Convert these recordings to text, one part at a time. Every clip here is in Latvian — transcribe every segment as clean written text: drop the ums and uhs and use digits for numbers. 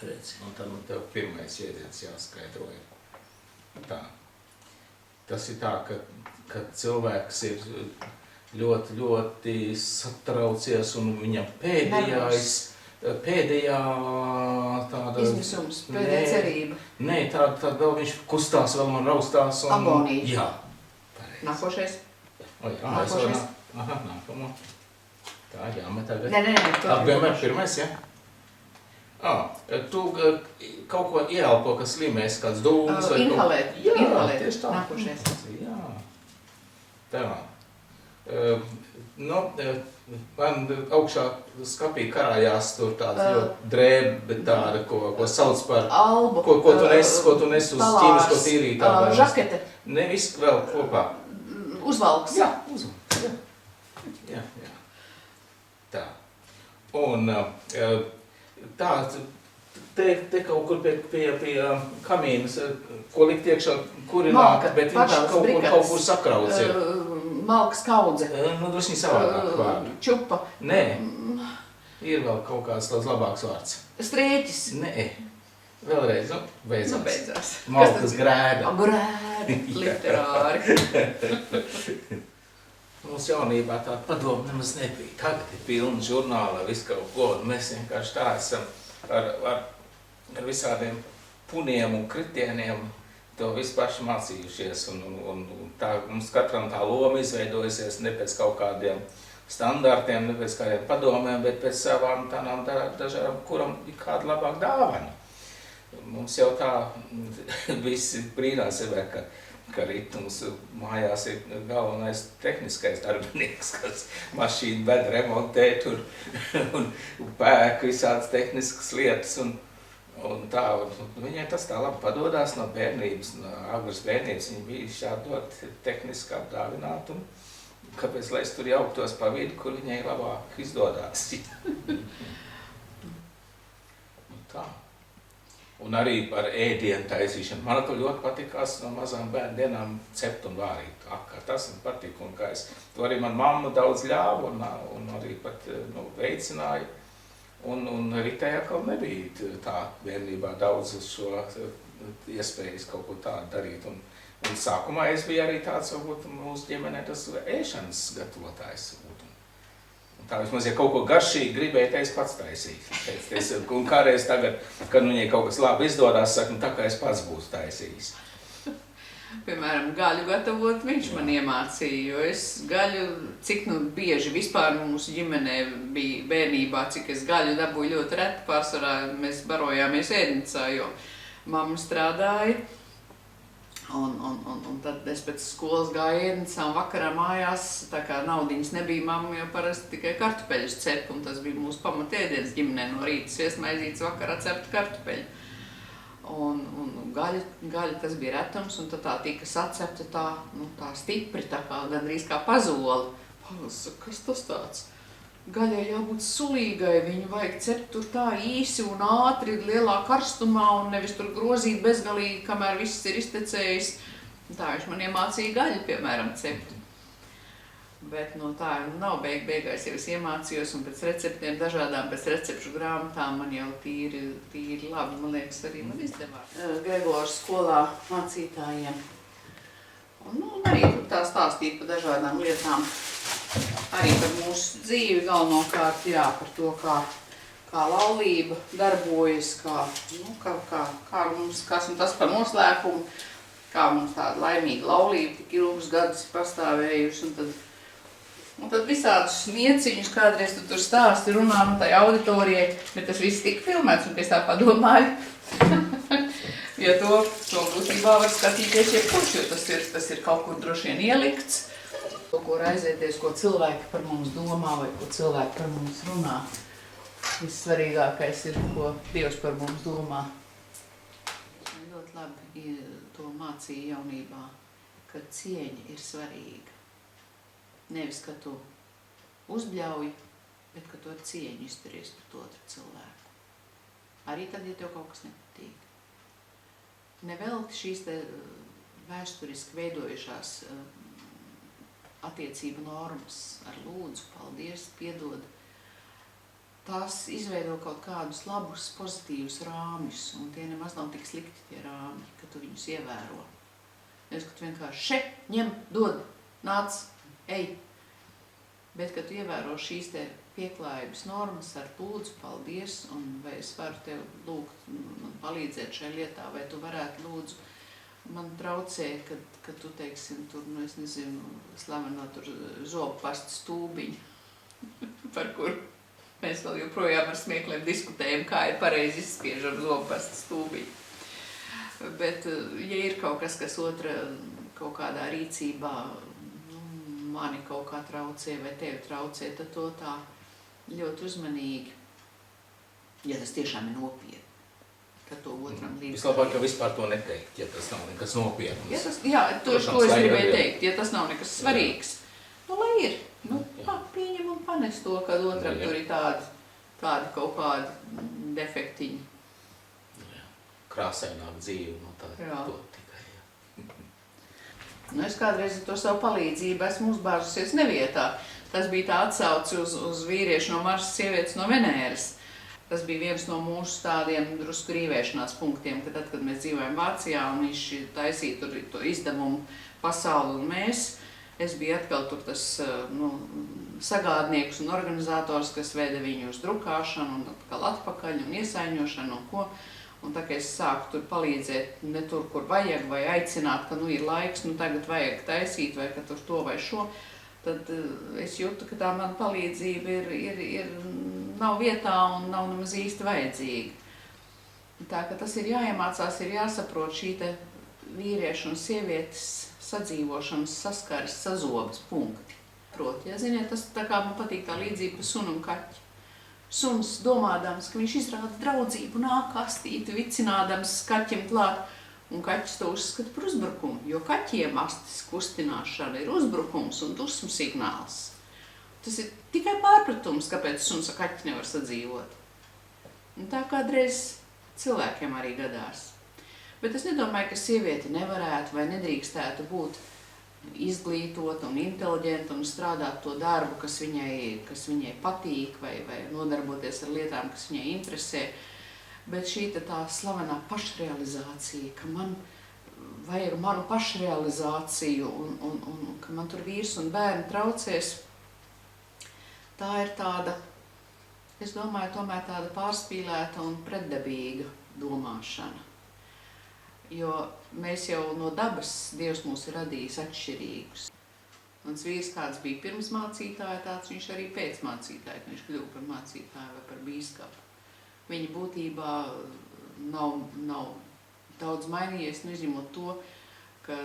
Redzi, un tad man tev pirmais jēdziens jāskaidro ir. Tā. Tas ir tā, ka cilvēks ir ļoti, ļoti satraucies un viņam pēdējā tāda... Izmisums, pēdējā cerība. Nē, tāda vēl viņš kustās vēl un raustās un... Agonija. Jā, pareizi. Nākošais. Nākošais. Aha, nākamo. Tā, jāmet tagad. Nē. Vienmēr pirmais, ja? Tu kaut ko ieelpo, kas slimēs, kāds dūms vai... Inhalēt. Jā, Inhalēt. tieši tā. Nākošais. Jā. Tā. Man augšā skapī karājās tur tāds ļoti drēbe tāda, ko sauc par... Albu. Ko tu nes uz ķīmisko tīrītāju. Žakete. Ne, viss vēl kopā. Uzvalks. Jā, uzvalks. Jā. Tā. Un tā, te kaut kur pie kamīnas, ko likt iekšā kurināt, bet viņš kaut kur sakrauts ir. Malkas kaudze. Nu, drusku savādāk vārdu. Čupa. Nē, ir vēl kaut kāds tāds labāks vārds. Strēķis. Nē, vēlreiz, beidzās. Malkas grēda. Grēda, literāri. Mums jaunībā tāda padoma nemaz nebija. Tagad ir pilna žurnāla, visu kaut ko, un mēs vienkārši tā esam ar visādiem puniem un kritieniem to visu paši mācījušies, un tā mums katram tā loma izveidojusies ne pēc kaut kādiem standartiem, ne pēc kādiem padomiem, bet pēc savām tādām dažādām, kuram ir kāda labāk dāvana. Mums jau tā visi brīnās sev, ka ritums mājās ir galvenais tehniskais darbinieks, kas mašīnu ved remontēt un pēk visādas tehniskas lietas un tā. Viņai tas tā labi padodās no bērnības, no agras bērnības. Viņa bija šādi ļoti tehniski apdāvināta un kāpēc, lai es tur jauktos pa vidu, kur viņai labāk izdodās. Tā. Un arī par ēdienu taisīšanu. Man to ļoti patikās no mazām bērnu dienām cept un vārīt. Tas man patika, un kā to arī man mamma daudz ļāva un arī pat veicināja. Un Ritai atkal nebija tā bērnībā daudz šo iespējas kaut ko tādu darīt. Un sākumā es biju arī tāds, varbūt mūsu ģimenē tas ēšanas gatavotājs. Un tā vismaz, ja kaut ko garšīgi gribēja, es pats taisīju. Un kādreiz tagad, kad viņai kaut kas labi izdodās, saka, tā kā es pats būtu taisījis. Piemēram, gaļu gatavot viņš man iemācīja, jo es gaļu, cik bieži vispār mūsu ģimenē bija bērnībā, cik es gaļu dabūju ļoti reti, pārsvarā mēs barojāmies ēdnīcā, jo mamma strādāja. Un tad es pēc skolas gāju ēdnīcā un vakarā mājās, tā kā naudiņas nebija, mamma jau parasti tikai kartupeļus cep, un tas bija mūsu pamatēdiens ģimenē no rīta sviestmaizītes, vakarā cepta kartupeļu. Un gaļa tas bija retums, un tad tā tika sacepta tā stipri, tā kā gandrīz kā pazoli. Kas tas tāds? Gaļai jābūt sulīgai, viņu vajag cept tur tā īsi un ātri, lielā karstumā, un nevis tur grozīt bezgalīgi, kamēr viss ir iztecējis. Tā viņš man iemācīja gaļu, piemēram, cept. Bet tā nav beigās jau es iemācījos, un pēc receptiem dažādām, pēc recepšu grāmatām man jau tīri labi, man liekas, arī man izdevās. Gregors skolā mācītājiem. Un arī tur tā stāstīt par dažādām lietām. Arī par mūsu dzīvi galvenokārt, jā, par to, kā laulība darbojas, kā mums, kas un tas par noslēpumu, kā mums tāda laimīga laulība tik ilgus gadus pastāvējuši, un tad visādus nieciņus kādreiz tu tur stāsti runā tai auditorijai, bet tas viss tika filmēts, un es tā padomāju, ja to būtībā var skatīties jebkurš, jo tas ir kaut kur droši vien ielikts, ko raizēties, ko cilvēki par mums domā vai ko cilvēki par mums runā. Vissvarīgākais ir, ko Dievs par mums domā. Ļoti labi to mācīja jaunībā, ka cieņa ir svarīga. Nevis, ka tu uzbļauj, bet ka tu ar cieņu izturies pret otru cilvēku. Arī tad, ja tev kaut kas nepatīk. Nevelti šīs te vēsturiski veidojušās attiecību normas ar lūdzu, paldies, piedod. tās izveido kaut kādus labus, pozitīvus rāmjus, un tie nemaz nav tik slikti tie rāmji, ka tu viņus ievēro. Nevis, ka tu vienkārši ņem, dod, nāc, ej. Bet, kad tu ievēro šīs te pieklājības normas ar lūdzu, paldies, un vai es varu tev lūgt, man palīdzēt šai lietā, vai tu varētu lūdzu, man traucē, kad tu, teiksim, tur, nu, es nezinu, slaveno tur zobpastu stūbiņu, par kuru mēs vēl joprojām ar smiekliem diskutējam, kā ir pareizi izspiežam zobpastu stūbiņu. Bet, ja ir kaut kas, kas otra kaut kādā rīcībā, mani kaut kā traucē vai tevi traucē, tad to tā ļoti uzmanīgi, ja tas tiešām ir nopietni, tad to otram līdz. Vislabāk, ka vispār to neteikt, ja tas nav nekas nopietns. Ja tas, jā, to es gribēju teikt, ja tas nav nekas svarīgs. Nu, lai ir. Nu, pieņem un panes to, kad otram tur ir tādi kaut kādi defektiņi. Krāsaināk dzīve no tā to tikai. Nu, es kādreiz to savu palīdzību esmu uzbāžusies nevietā. Tas bija tā atsauci uz vīriešu no Marsa, sievietes no Venēras. Tas bija viens no mūsu tādiem drusku rīvēšanās punktiem, ka tad, kad mēs dzīvojam Vācijā un viņš taisīja tur to izdevumu Pasauli un mēs, es biju atkal tur tas sagādnieks un organizators, kas veda viņu uz drukāšanu un atkal atpakaļ un iesaiņošanu un ko. Un tā kā es sāku tur palīdzēt ne tur, kur vajag, vai aicināt, ka ir laiks, tagad vajag taisīt, vai ka tur to vai šo, tad es jūtu, ka tā mana palīdzība nav vietā un nav nemaz īsti vajadzīga. Tā ka tas ir jāiemācās, ir jāsaprot šī te vīriešu un sievietes sadzīvošanas, saskares, sazobas punkti. Proti, ja ziniet, tas tā kā man patīk tā līdzība par sunu un kaķi. Suns, domādams, ka viņš izrāda draudzību, nāk astīti, vicinādams kaķim klāt, un kaķis to uzskata par uzbrukumu, jo kaķiem astes kustināšana ir uzbrukums un dusmu signāls. Tas ir tikai pārpratums, kāpēc suns ar kaķi nevar sadzīvot. Un tā kādreiz cilvēkiem arī gadās. Bet es nedomāju, ka sieviete nevarētu vai nedrīkstētu būt izglītot un inteliģenti un strādāt to darbu, kas viņai patīk vai nodarboties ar lietām, kas viņai interesē. Bet šī tā slavenā pašrealizācija, ka man vajag manu pašrealizāciju un ka man tur vīrs un bērni traucēs, tā ir tāda, es domāju, tomēr tāda pārspīlēta un pretdabīga domāšana. Jo mēs jau no dabas, Dievs mūs ir radījis atšķirīgus. Mans vīrs kāds bija pirms mācītāja, tāds viņš arī pēc mācītāja, kad viņš kļuva par mācītāju vai par bīskapu. Viņa būtībā nav daudz mainījies, izņemot to, ka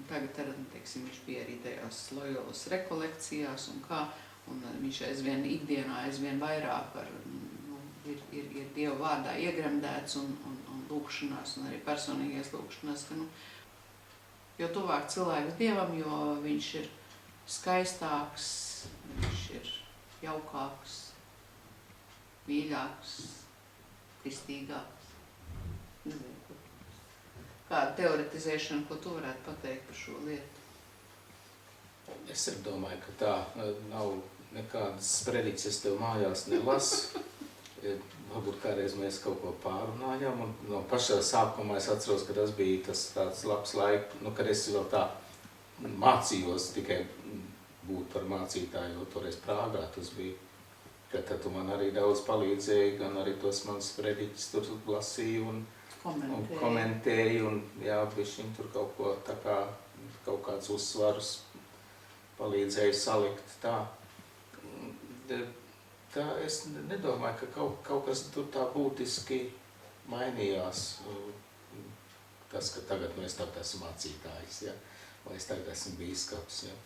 tagad, teiksim, viņš bija arī tajās Loyolas rekolekcijās un viņš aizvien ikdienā aizvien vairāk ir Dieva vārdā iegremdēts un lūkšanās un arī personīgais lūkšanās, ka jo tuvāk cilvēks Dievam, jo viņš ir skaistāks, viņš ir jaukāks, mīļāks, kristīgāks. Nezinu, kāda teoretizēšana, ko tu varētu pateikt par šo lietu? Es arī domāju, ka tā nav nekādas sprediķes tev mājās nelasu. Varbūt kādreiz mēs kaut ko pārunājām, un no pašā sākumā es atceros, ka tas bija tāds labs laiks, kad es vēl tā mācījos tikai būt par mācītāju, jo toreiz Prāgā tas bija, ka tad tu man arī daudz palīdzēji, gan arī tos mans sprediķis tur lasīju un komentēju, un jā, bišķiņ tur kaut ko tā kā, kaut kāds uzsvarus palīdzēju salikt tā. Tā es nedomāju, ka kaut kas tur tā būtiski mainījās. Tas, ka tagad es tagad esmu mācītājs, ja? Vai es tagad esmu bīskaps. Ja?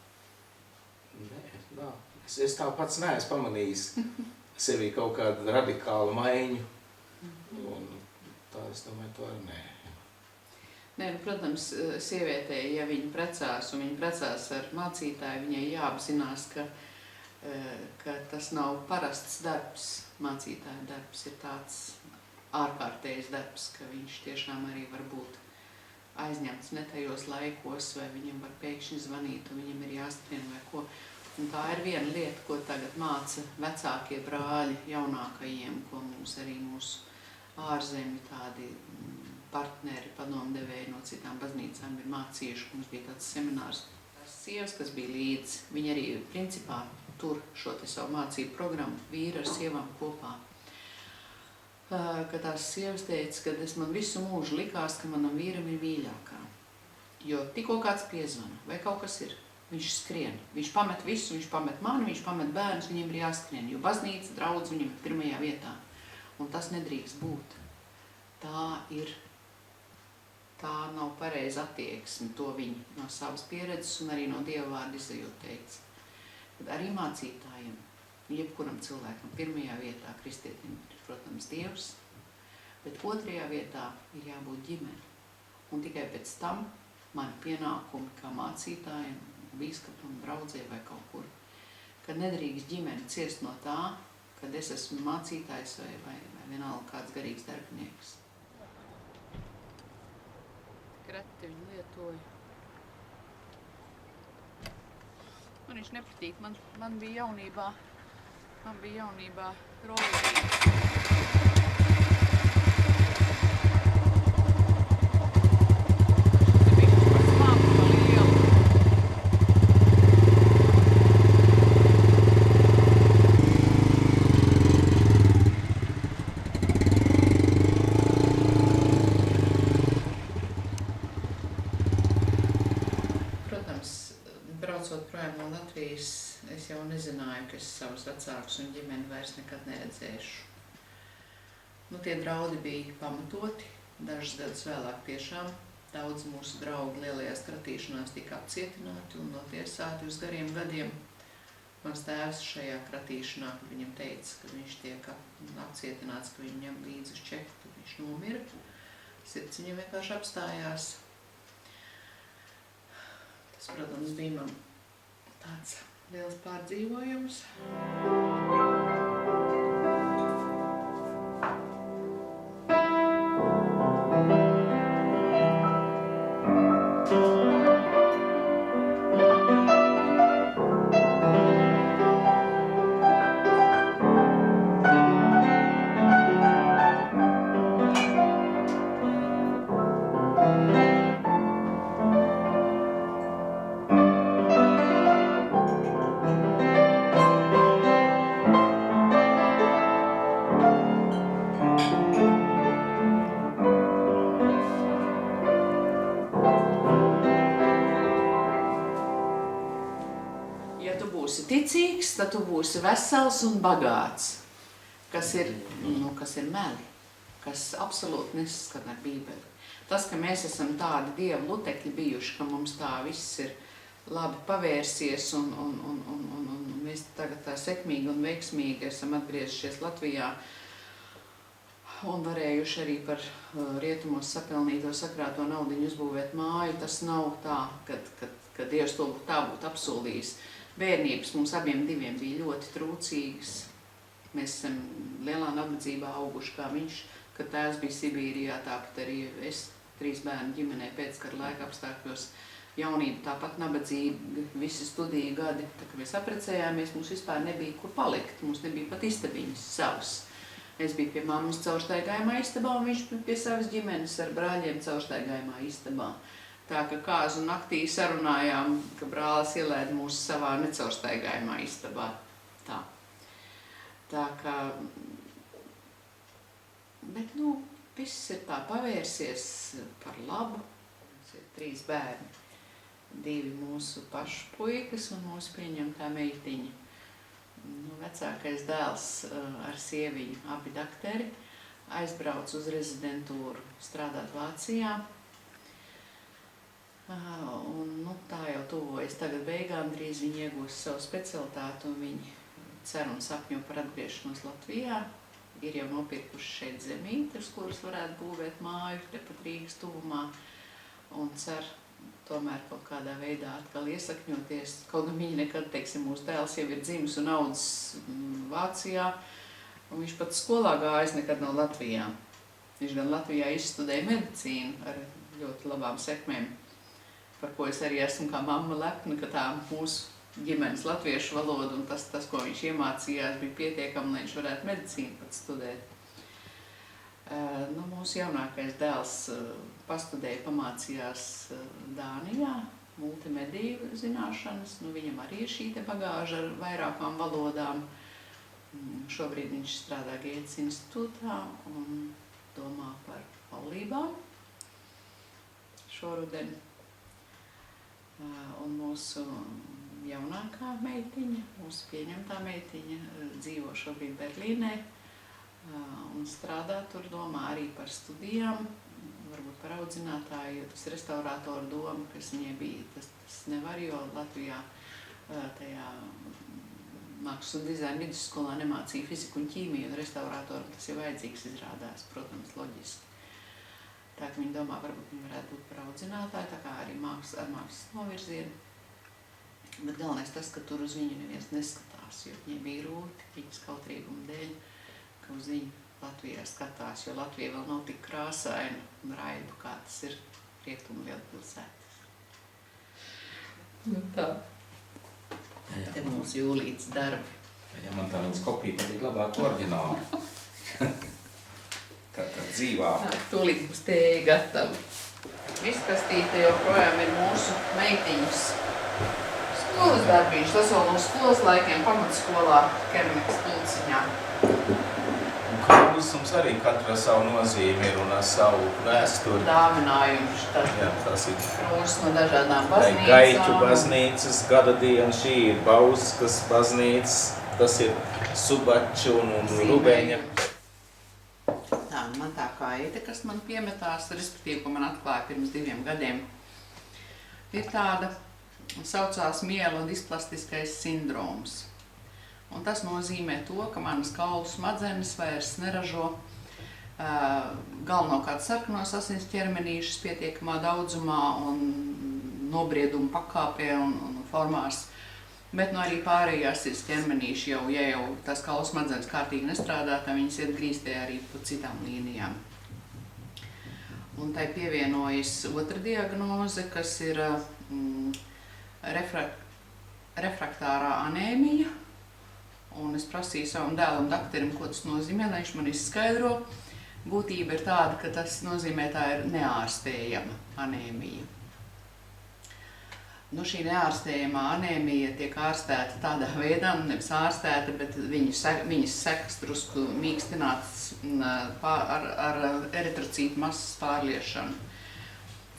Nē, es tā pats neesmu pamanījis sevī kaut kādu radikālu maiņu. Un tā es domāju, to arī nē. Nē, protams, sievietei, ja viņa precās un viņa precās ar mācītāju, viņai jāapzinās, ka tas nav parasts darbs, mācītāja darbs ir tāds ārkārtējs darbs, ka viņš tiešām arī var būt aizņemts ne tajos laikos, vai viņam var pēkšņi zvanīt un viņam ir jāskrien vai ko. Un tā ir viena lieta, ko tagad māca vecākie brāļi jaunākajiem, ko mums arī mūsu ārzemju tādi partneri, padomdevēji no citām baznīcām ir mācījuši. Mums bija tāds seminārs. Tās sievas, kas bija līdz, viņi arī principā tur šo te savu mācību programmu vīri ar sievām kopā. Kad tās sievas teica, ka man visu mūžu likās, ka manam vīram ir mīļākā. Jo tikko kāds piezvana vai kaut kas ir, viņš skrien. Viņš pamet visu, viņš pamet mani, viņš pamet bērnus, viņiem ir jāskrien, jo baznīca, draudz viņam ir pirmajā vietā. Un tas nedrīkst būt. Tā nav pareiza attieksme, to viņi no savas pieredzes un arī no Dieva vārda izejot teica. Kad arī mācītājiem, jebkuram cilvēkam pirmajā vietā kristietim ir, protams, Dievs, bet otrajā vietā ir jābūt ģimene. Un tikai pēc tam mani pienākumi kā mācītājiem, bīskapam, draudzē vai kaut kur, kad nedrīkst ģimene ciest no tā, kad es esmu mācītājs vai vienalga kāds garīgs darbinieks. Krati viņu lietoju. Man viņš nepatīk. Man bija jaunībā rolīdīgs. Braucot projām no Latvijas, es jau nezināju, ka es savus vecākus un ģimeni vairs nekad neredzēšu. Tie draudi bija pamatoti, dažus gadus vēlāk tiešām daudz mūsu draugi lielajās kratīšanās tika apcietināti un notiesāti uz gariem gadiem. Mans tēvs šajā kratīšanā, kad viņam teica, ka viņš tiek apcietināts, ka viņu ņem līdzi uz čeku, tad viņš nomira. Sirds viņam vienkārši apstājās. Tas, protams, bija man tāds liels pārdzīvojums. Ticīgs, tad tu būsi vesels un bagāts, kas ir meli, kas absolūti nesaskan ar Bībeli. Tas, ka mēs esam tādi Dieva lutekļi bijuši, ka mums tā viss ir labi pavērsies un mēs tagad tā sekmīgi un veiksmīgi esam atgriezušies Latvijā un varējuši arī par rietumos sapelnīto sakrāto naudiņu uzbūvēt māju, tas nav tā, kad Dievs to tā būtu apsolījis. Bērnības mums abiem diviem bija ļoti trūcīgas. Mēs esam lielā nabadzībā auguši kā viņš, kad tēvs bija Sibīrijā, tāpat arī es 3 bērnu ģimenē pēckara laika apstākļos. Jaunība tāpat nabadzība, visi studiju gadi. Tā kā mēs apprecējāmies, mums vispār nebija kur palikt, mums nebija pat istabiņas savas. Es biju pie mammas caurstaigājumā istabā un viņš pie savas ģimenes ar brāļiem caurstaigājumā istabā. Tā ka kāzu naktī sarunājām, ka brālis ielēd mūs savā necaurstaigājumā istabā. Tā kā, bet viss ir tā pavērsies par labu. Mums ir 3 bērni, 2 mūsu pašu puikas un mūsu pieņemtā meitiņa. Vecākais dēls ar sieviņu, abi dakteri, aizbrauc uz rezidentūru strādāt Vācijā. Un tā jau tuvojas tagad beigām, drīz viņi iegūs savu specialitāti un viņi cer un sapņo par atgriešanos Latvijā. Ir jau nopirkuši šeit zemīti, uz kuras varētu būvēt māju, tepat Rīgas tuvumā, un cer tomēr kaut kādā veidā atkal iesakņoties. Kaut gan viņi nekad, teiksim, mūsu dēls jau ir dzimis un audzis Vācijā, un viņš pat skolā gājis nekad nav Latvijā. Viņš gan Latvijā izstudēja medicīnu ar ļoti labām sekmēm, par ko es arī esmu kā mamma lepna, ka tā mūsu ģimenes latviešu valodu, un tas, ko viņš iemācījās, bija pietiekami, lai viņš varētu medicīnu pat studēt. Mūsu jaunākais dēls pastudēja, pamācījās Dānijā, multimediju zināšanas. Viņam arī ir šī te bagāža ar vairākām valodām. Šobrīd viņš strādā Gētes institūtā un domā par laulībām šoruden. Un mūsu jaunākā meitiņa, mūsu pieņemtā meitiņa, dzīvo šobrīd Berlīnē un strādā tur, domā arī par studijām, varbūt par audzinātāju, jo tas restaurātoru doma, kas viņai bija, tas nevar, jo Latvijā tajā mākslas un dizaina vidusskolā nemācīja fiziku un ķīmiju, un restaurātoram tas ir vajadzīgs izrādās, protams, loģiski. Tā ka viņi domā, varbūt viņi varētu būt par audzinātāju, tā kā arī ar mākslas novirzienu. Bet galvenais tas, ka tur uz viņu neviens neskatās, jo viņai bija grūti, viņas kautrīguma dēļ, ka uz viņu Latvijā skatās, jo Latvija vēl nav tik krāsaina un raibu, kā tas ir rietumu lielpilsētas. Tā. Te mūsu Jūlītes darbi. Ja man tādas kopija, tad ir labāk oriģināli. Tā dzīvā. Tūlīt būs tēja gatava. Viskastīte joprojām ir mūsu meitiņas skolas darbīši. Tas vēl no skolas laikiem pamatskolā keramikas pulciņā. Un klusums arī katra savu nozīmi ir un ar savu vēsturi. Dāvinājums. Jā, tas ir. Krūs no dažādām baznīcām. Gaiķu baznīcas gada diena, šī ir Bauskas baznīcas, tas ir Subaču un Rubeņa. Tā, man tā kaite, kas man piemetās, respektīvi, ko man atklāja pirms 2 gadiem, ir tāda, saucās mielo displastiskais sindroms. Un tas nozīmē to, ka manas kaulu smadzenes vairs neražo galvenokārt sarkanos asins ķermenīšus pietiekamā daudzumā un nobrieduma pakāpē un formās. Bet arī pārējās ir ķermenīši, ja jau tas kaulu smadzenes kārtīgi nestrādā, tad viņas iet grīstē arī pa citām līnijām. Un tai pievienojas otra diagnoze, kas ir refraktārā anēmija. Un es prasīju savam dēlam dakterim, ko tas nozīmē, lai viņš man izskaidro. Būtība ir tāda, ka tas nozīmē, tā ir neārstējama anēmija. Šī neārstējamā anēmija tiek ārstēta tādā veidā, nevis ārstēta, bet viņas sekas drusku mīkstinātas ar eritrocītu masas pārliešanu.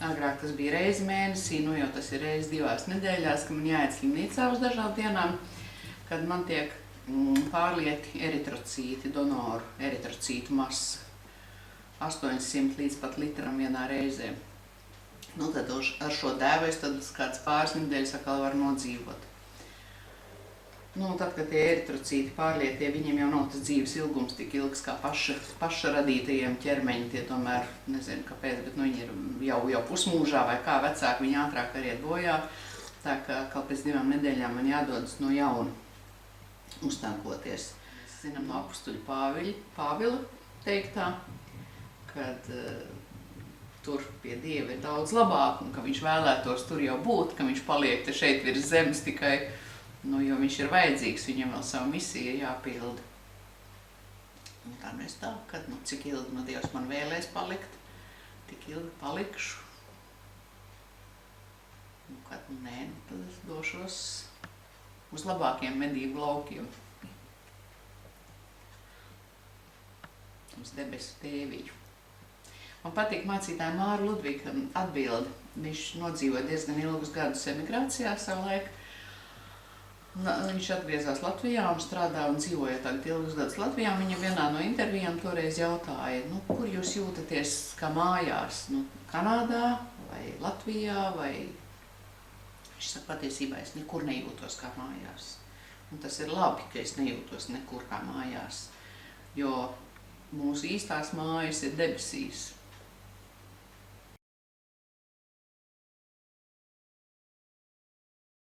Agrāk tas bija reizi mēnesī, jau tas ir reizi 2 nedēļās, ka man jāiet slimnīcā uz dažām dienām, kad man tiek pārlieti eritrocīti, donoru eritrocītu masa. 800 līdz pat litram vienā reizē. Tad ar šo dēvu es tad kāds pāris nedēļas atkal varu nodzīvot. Tad, kad tie eritrocīti pārlietie, viņiem jau nav tas dzīves ilgums tik ilgs kā paša radītajiem ķermeņi. Tie tomēr, nezinu kāpēc, bet viņi ir jau pusmūžā vai kā vecāki, viņi ātrāk arī iet bojā. Tā kā atkal pēc 2 nedēļām man jādodas no jauna uztankoties. Mēs zinām no apustuļa Pāvila teiktā, kad tur pie Dieva ir daudz labāk, un ka viņš vēlētos tur jau būt, ka viņš paliek te šeit virs zemes tikai, jo viņš ir vajadzīgs, viņam vēl savu misiju jāpilda. Un tā es tā, kad cik ilgi Dievs man vēlēs palikt, tik ilgi palikšu. Un kad nē, tad es došos uz labākiem medību laukiem. Uz debesu tēviju. Man patīk mācītāja Māra Ludvika atbildi. Viņš nodzīvoja diezgan ilgus gadus emigrācijā savulaik. Viņš atgriezās Latvijā un strādā un dzīvoja tagad ilgus gadus Latvijā. Viņa vienā no intervijām toreiz jautāja, kur jūs jūtaties kā mājās? Kanādā vai Latvijā vai... Viņš saka, patiesībā es nekur nejūtos kā mājās. Un tas ir labi, ka es nejūtos nekur kā mājās, jo mūsu īstās mājas ir debesīs.